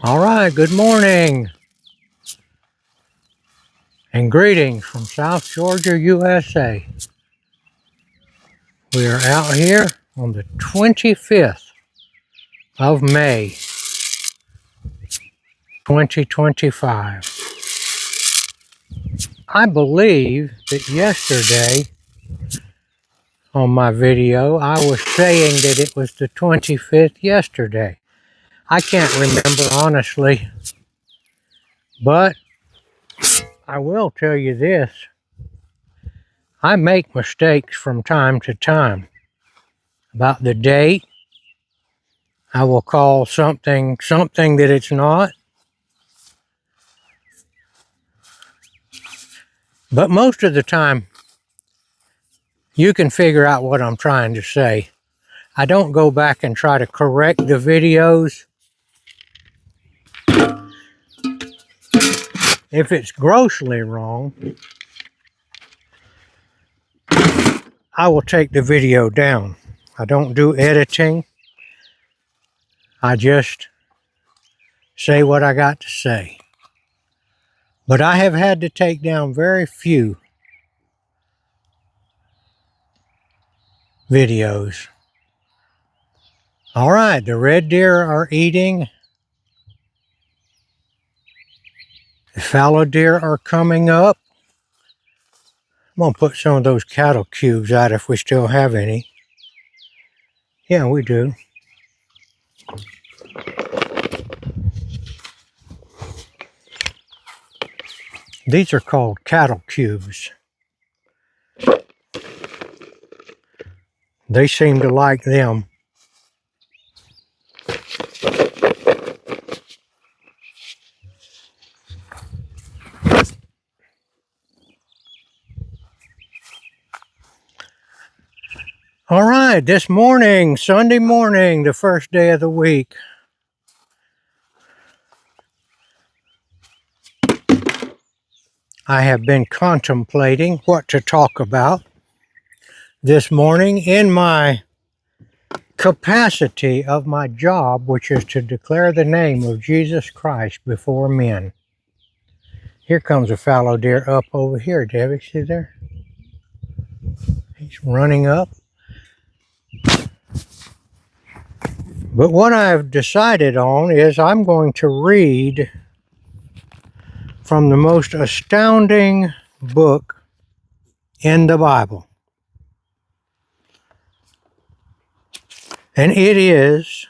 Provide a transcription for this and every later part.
All right, good morning and greetings from South Georgia, USA. We are out here on the 25th of May, 2025. I believe that yesterday on my video, I was saying that it was the 25th yesterday. I can't remember honestly, but I will tell you this. I make mistakes from time to time about the date. I will call something that it's not. But most of the time, you can figure out what I'm trying to say. I don't go back and try to correct the videos. If it's grossly wrong, I will take the video down. I don't do editing. I just say what I got to say. But I have had to take down very few videos. All right, the red deer are eating. The fallow deer are coming up. I'm going to put some of those cattle cubes out if we still have any. Yeah, we do. These are called cattle cubes. They seem to like them. All right, this morning, Sunday morning, the first day of the week. I have been contemplating what to talk about this morning in my capacity of my job, which is to declare the name of Jesus Christ before men. Here comes a fallow deer up over here, Debbie. See there? He's running up. But what I've decided on is I'm going to read from the most astounding book in the Bible. And it is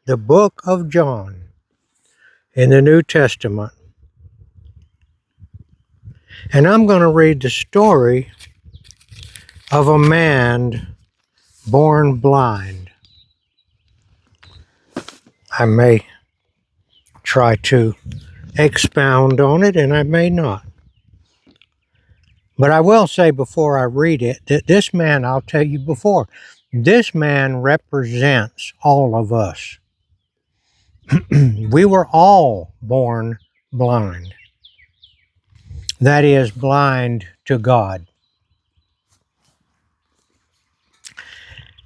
the book of John in the New Testament. And I'm going to read the story of a man born blind. I may try to expound on it, and I may not. But I will say before I read it that this man, I'll tell you before, this man represents all of us. We were all born blind. That is, blind to God.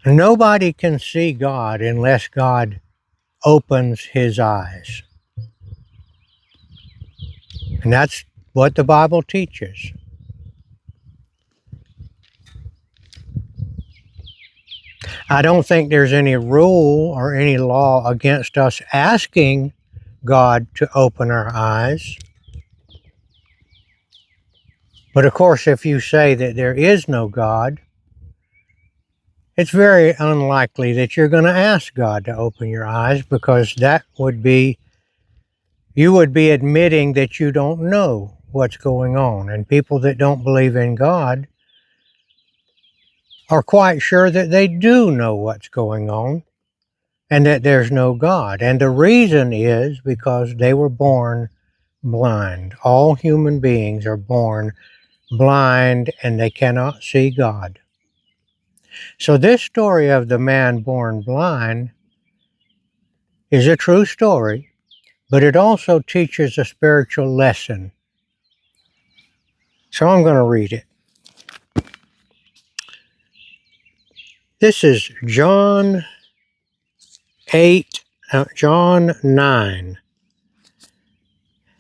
Nobody can see God unless God opens his eyes. And that's what the Bible teaches. I don't think there's any rule or any law against us asking God to open our eyes. But of course, if you say that there is no God, it's very unlikely that you're going to ask God to open your eyes, because that would be, you would be admitting that you don't know what's going on. And people that don't believe in God are quite sure that they do know what's going on and that there's no God. And the reason is because they were born blind. All human beings are born blind and they cannot see God. So this story of the man born blind is a true story, but it also teaches a spiritual lesson. So I'm going to read it. This is John John 9.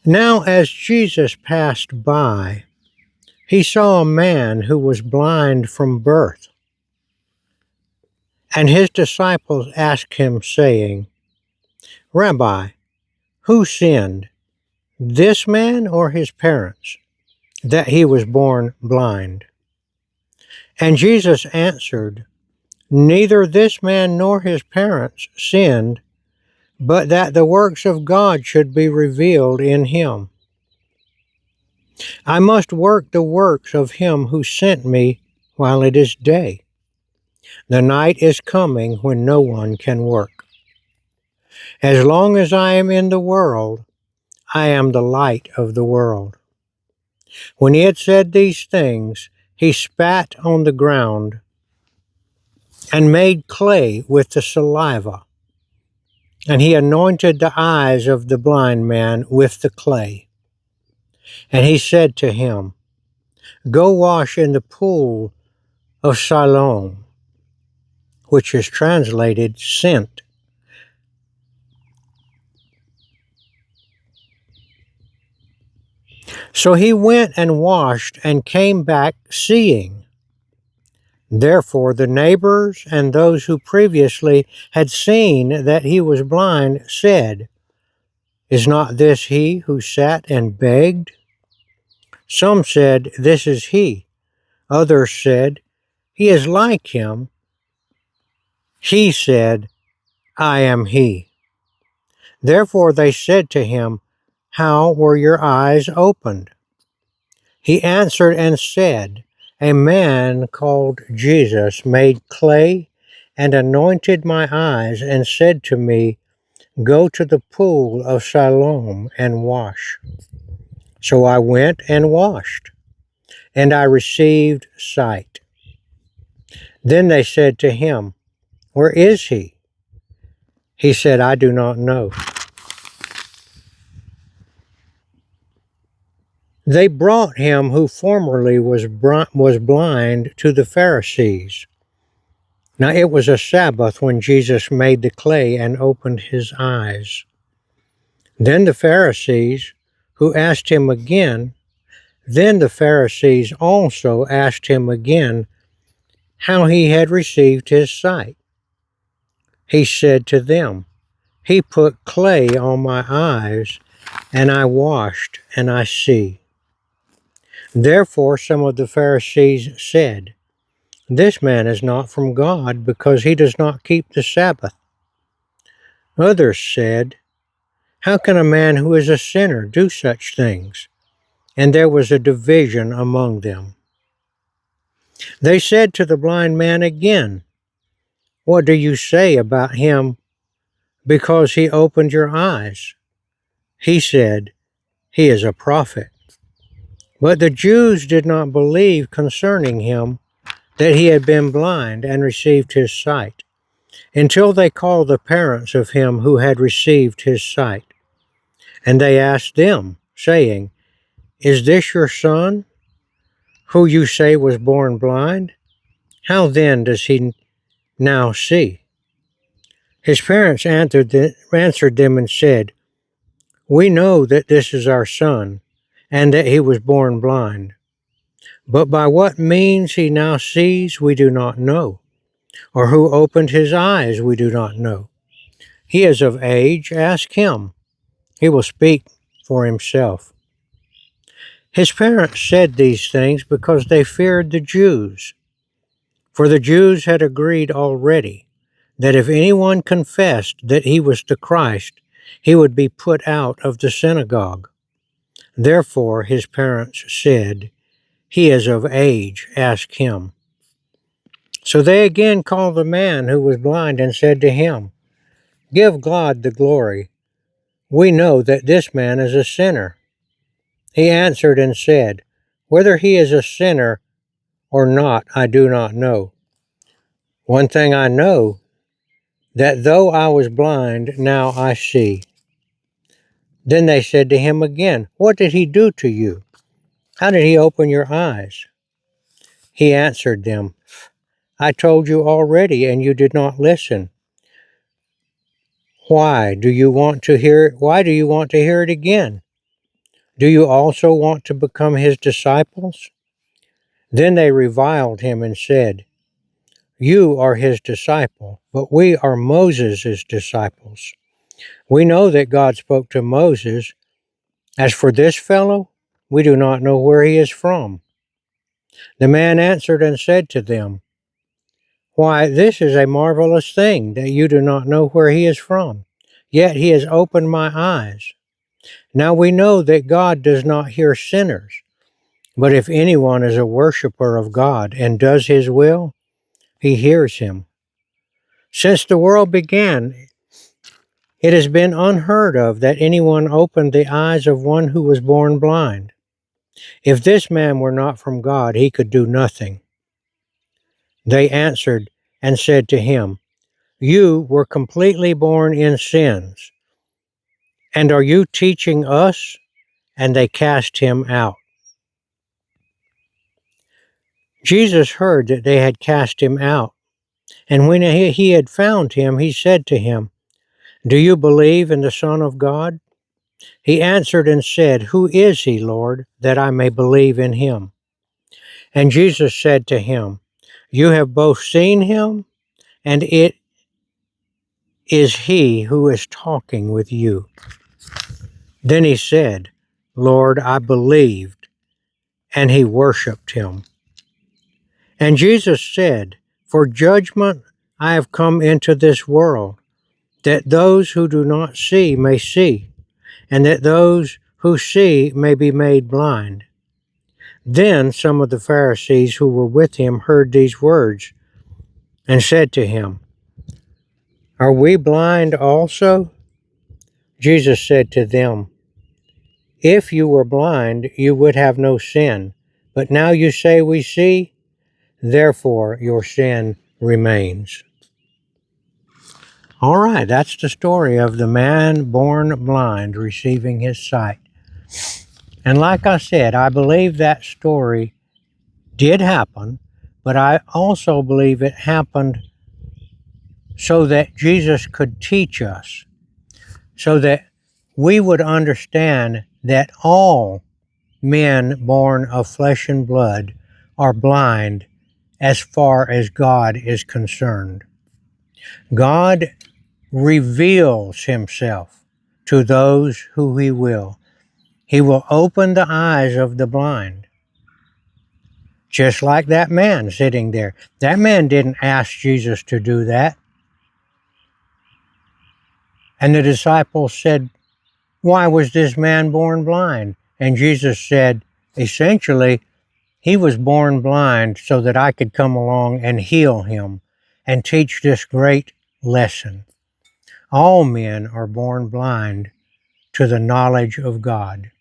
Now as Jesus passed by, he saw a man who was blind from birth. And his disciples asked him, saying, Rabbi, who sinned, this man or his parents, that he was born blind? And Jesus answered, Neither this man nor his parents sinned, but that the works of God should be revealed in him. I must work the works of him who sent me while it is day. The night is coming when no one can work. As long as I am in the world, I am the light of the world. When he had said these things, he spat on the ground and made clay with the saliva. And he anointed the eyes of the blind man with the clay. And he said to him, Go wash in the pool of Siloam, which is translated sent. So he went and washed and came back seeing. Therefore the neighbors and those who previously had seen that he was blind said, Is not this he who sat and begged? Some said, This is he. Others said, He is like him. He said, I am he. Therefore they said to him, How were your eyes opened? He answered and said, A man called Jesus made clay and anointed my eyes and said to me, Go to the pool of Siloam and wash. So I went and washed, and I received sight. Then they said to him, Where is he? He said, I do not know. They brought him who formerly was blind to the Pharisees. Now it was a Sabbath when Jesus made the clay and opened his eyes. Then the Pharisees also asked him again how he had received his sight. He said to them, He put clay on my eyes, and I washed, and I see. Therefore some of the Pharisees said, This man is not from God, because he does not keep the Sabbath. Others said, How can a man who is a sinner do such things? And there was a division among them. They said to the blind man again, What do you say about him because he opened your eyes? He said, He is a prophet. But the Jews did not believe concerning him that he had been blind and received his sight, until they called the parents of him who had received his sight. And they asked them, saying, Is this your son, who you say was born blind? How then does he now see? His parents answered them and said, We know that this is our son, and that he was born blind. But by what means he now sees, we do not know, or who opened his eyes, we do not know. He is of age, ask him. He will speak for himself. His parents said these things because they feared the Jews, for the Jews had agreed already that if anyone confessed that he was the Christ, he would be put out of the synagogue. Therefore his parents said, He is of age, ask him. So they again called the man who was blind and said to him, Give God the glory. We know that this man is a sinner. He answered and said, Whether he is a sinner or not, I do not know. One thing I know, that though I was blind, now I see. Then they said to him again, What did he do to you? How did he open your eyes? He answered them, I told you already, and you did not listen. Why do you want to hear it? Why do you want to hear it again? Do you also want to become his disciples? Then they reviled him and said, You are his disciple, but we are Moses' disciples. We know that God spoke to Moses. As for this fellow, we do not know where he is from. The man answered and said to them, Why, this is a marvelous thing that you do not know where he is from. Yet he has opened my eyes. Now we know that God does not hear sinners, but if anyone is a worshiper of God and does his will, he hears him. Since the world began, it has been unheard of that anyone opened the eyes of one who was born blind. If this man were not from God, he could do nothing. They answered and said to him, You were completely born in sins, and are you teaching us? And they cast him out. Jesus heard that they had cast him out, and when he had found him, he said to him, Do you believe in the Son of God? He answered and said, Who is he, Lord, that I may believe in him? And Jesus said to him, You have both seen him, and it is he who is talking with you. Then he said, Lord, I believed, and he worshipped him. And Jesus said, For judgment I have come into this world, that those who do not see may see, and that those who see may be made blind. Then some of the Pharisees who were with him heard these words, and said to him, Are we blind also? Jesus said to them, If you were blind, you would have no sin. But now you say we see, therefore your sin remains. All right, that's the story of the man born blind receiving his sight. And like I said, I believe that story did happen, but I also believe it happened so that Jesus could teach us, so that we would understand that all men born of flesh and blood are blind as far as God is concerned. God reveals himself to those who he will. He will open the eyes of the blind. Just like that man sitting there. That man didn't ask Jesus to do that. And the disciples said, Why was this man born blind? And Jesus said, essentially, he was born blind so that I could come along and heal him and teach this great lesson. All men are born blind to the knowledge of God.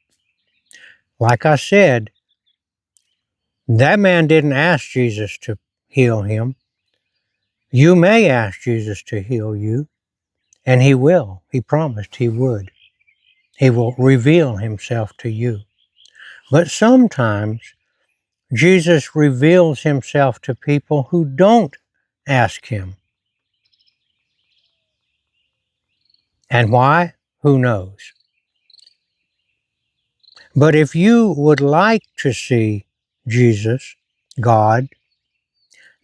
Like I said, that man didn't ask Jesus to heal him. You may ask Jesus to heal you, and he will. He promised he would. He will reveal himself to you. But sometimes Jesus reveals himself to people who don't ask him. And why? Who knows? But if you would like to see Jesus, God,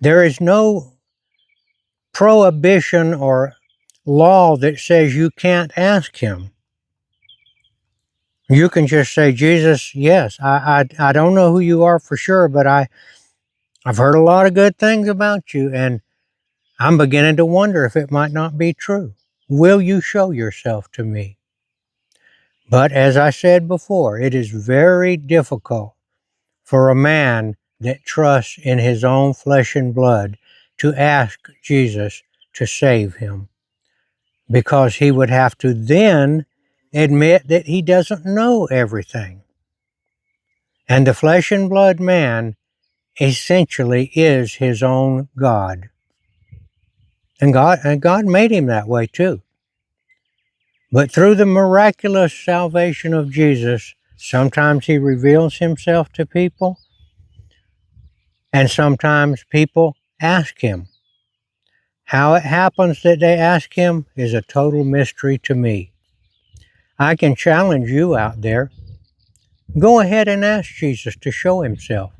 there is no prohibition or law that says you can't ask him. You can just say, Jesus, yes, I don't know who you are for sure, but I've heard a lot of good things about you, and I'm beginning to wonder if it might not be true. Will you show yourself to me? But as I said before, it is very difficult for a man that trusts in his own flesh and blood to ask Jesus to save him, because he would have to then admit that he doesn't know everything. And the flesh and blood man essentially is his own God. And God made him that way too. But through the miraculous salvation of Jesus, sometimes he reveals himself to people, and sometimes people ask him. How it happens that they ask him is a total mystery to me. I can challenge you out there. Go ahead and ask Jesus to show himself.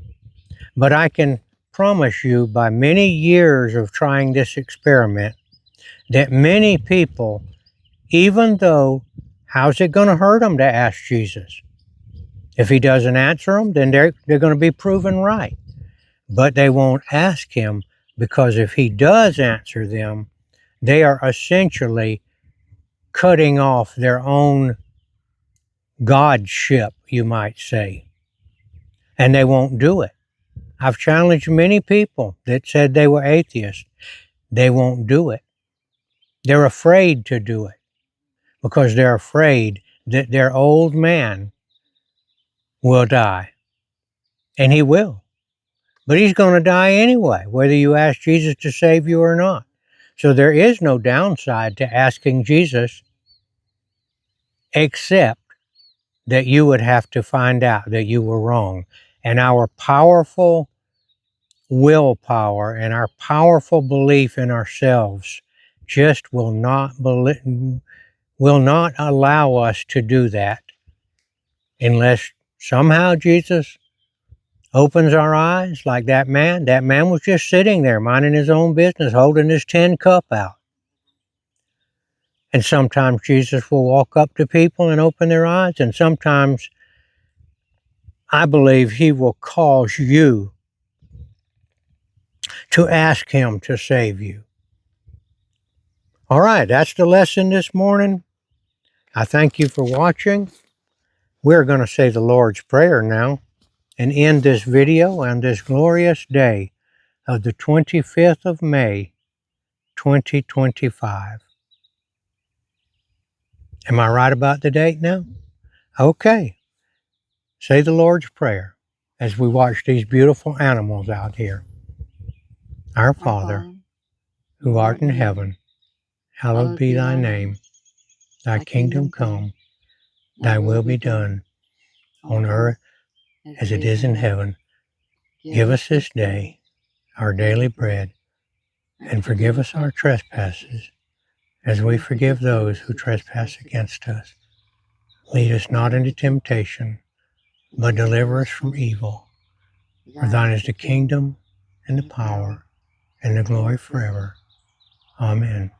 But I can promise you, by many years of trying this experiment, that many people, even though, how's it going to hurt them to ask Jesus? If he doesn't answer them, then they're going to be proven right. But they won't ask him, because if he does answer them, they are essentially cutting off their own godship, you might say. And they won't do it. I've challenged many people that said they were atheists. They won't do it. They're afraid to do it because they're afraid that their old man will die. And he will. But he's going to die anyway, whether you ask Jesus to save you or not. So there is no downside to asking Jesus, except that you would have to find out that you were wrong. And our powerful willpower and our powerful belief in ourselves just will not allow us to do that unless somehow Jesus opens our eyes like that man. That man was just sitting there minding his own business, holding his tin cup out. And sometimes Jesus will walk up to people and open their eyes, and sometimes I believe he will cause you to ask him to save you. All right, that's the lesson this morning. I thank you for watching. We're going to say the Lord's Prayer now and end this video on this glorious day of the 25th of May, 2025. Am I right about the date now? Okay. Say the Lord's Prayer as we watch these beautiful animals out here. Our Father, who art in heaven, hallowed be thy name. Thy kingdom come, thy will be done, on earth as it is in heaven. Give us this day our daily bread, and forgive us our trespasses, as we forgive those who trespass against us. Lead us not into temptation, but deliver us from evil. For thine is the kingdom, and the power, and the glory forever. Amen.